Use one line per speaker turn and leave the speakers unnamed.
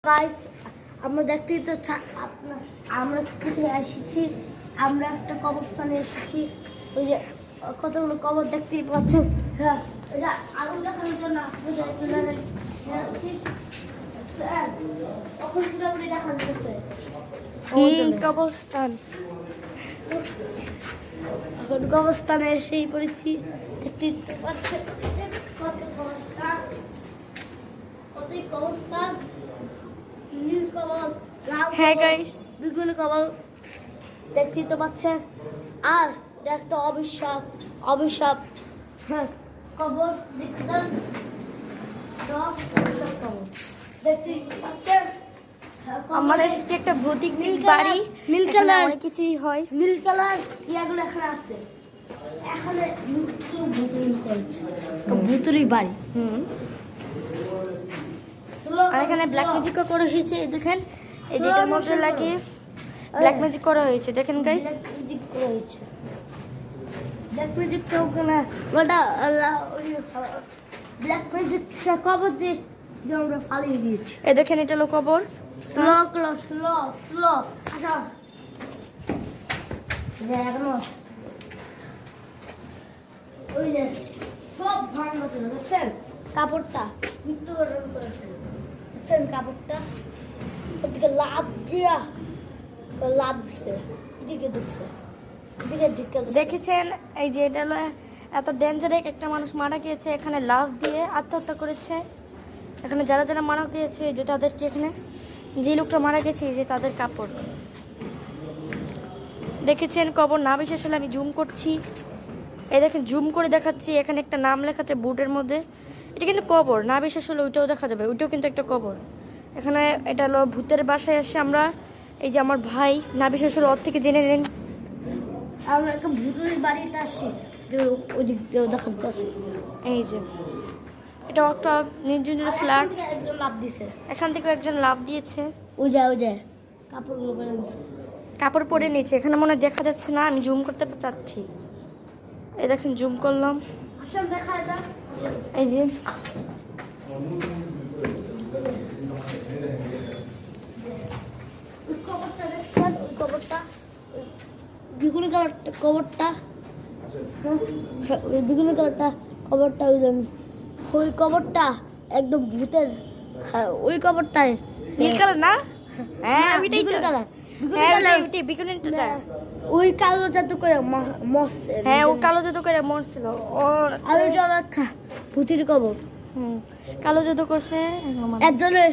Guys আমরা দেখতেই তো আমরা কোথায় এসেছি, আমরা একটা কবরস্থানে এসেছি। ওই যে কতগুলো কবর দেখতেই পাচ্ছেন। এটা আগুন দেখানোর জন্য পুরোপুরি দেখা যাচ্ছে
কবরস্থান।
এখন কবরস্থানে এসেই পড়েছি, দেখতেই তো পাচ্ছেন কত কবরস্থান, কতই কবরস্থান, নীল কবর, লাল
হ্যাঁ
কবর,
গাইস,
বেগুনি কবর দেখতেই তো পাচ্ছেন। আর এটা একটা অভিশাপ, অভিশাপ। হ্যাঁ, কবর দেখতেন, অভিশাপ কবর দেখতেই পাচ্ছেন।
আমরা এসেছি একটা ভৌতিক
নীল
বাড়ি।
নীল
এখানে
কালার,
অনেক কিছুই হয়।
নীল কালার ইয়াগুলো এখানে আছে। এখানে ভুতুরি করছে, ভুতুরি বাড়ি।
আর এখানে ব্ল্যাক ম্যাজিকও করা হয়েছে, এই দেখেন, এই যে এটার মধ্যে লাগিয়ে ব্ল্যাক ম্যাজিক করা হয়েছে, দেখেন গাইস।
ম্যাজিক করা হয়েছে, ব্ল্যাক ম্যাজিকটাও কেনা ওটা ব্ল্যাক ম্যাজিকটা কবর দিয়ে আমরা ফালিয়ে দিয়েছি।
এই দেখেন, এটা হলো কবর।
Slow slow slow slow. আচ্ছা এখনো ওই যে সব ভাঙা ছিল, দেখছেন কাপড়টা মৃত্যুবরণ করেছে, দেখছেন কাপড়টা সেদিকে লাভ দিয়া লাভ দিচ্ছে, এদিকে ঢুকছে, এদিকে ঢুকে
দেখেছেন, এই যে এটা হলো এত ডেঞ্জারেস, একটা মানুষ মারা গিয়েছে এখানে লাভ দিয়ে আত্মহত্যা করেছে। এখানে যারা যারা মারা গিয়েছে, এই যে তাদেরকে এখানে যে লোকটা মারা গেছে, এই যে তাদের কাপড় দেখেছেন। কবর না বিশেষ হলে আমি জুম করছি, এই দেখেন জুম করে দেখাচ্ছি, এখানে একটা নাম লেখা আছে বোর্ডের মধ্যে। এটা কিন্তু কবর, না বিশেষ হলে ওইটাও দেখা যাবে, ওইটাও কিন্তু একটা কবর। এখানে এটা হলো ভূতের বাসায় এসে আমরা, এই যে আমার ভাই না বিশেষ হলে ওর থেকে জেনে নেন।
আমরা একটা ভুতুরির বাড়িতে আসছি, যে ওই দিক দিয়ে দেখা যাচ্ছে।
এই যে এটা একটা নির্জন ফ্ল্যাট,
একজন লাভ দিছে,
এখান থেকে একজন লাভ দিয়েছে,
ওই যে কাপড়গুলো পরে দিছে।
কাপড় পরে নিয়েছে। এখানে মনে হয় দেখা যাচ্ছে না, আমি জুম করতে চাচ্ছি, এই দেখেন জুম করলাম,
আসল দেখা এটা।
এই যে
ওই কবরটা দেখছেন, ওই কবরটা, বেগুনি কালারটা কবরটা, হ্যাঁ ওই বেগুনি কালারটা কবরটা, ওই কবরটা একদম ভূতের। হ্যাঁ ওই কবরটায়
নীল কালার না? হ্যাঁ ওইটাই
বেগুনি
তো।
কালার,
হ্যাঁ ওইটাই বেগুনিটা।
ওই কালো জাদু করে মরছে।
হ্যাঁ ও কালো জাদু করে মরছিল, ও
আমি জলাক্ষা ভূতির কবর।
কালো জাদু করছে
একজনের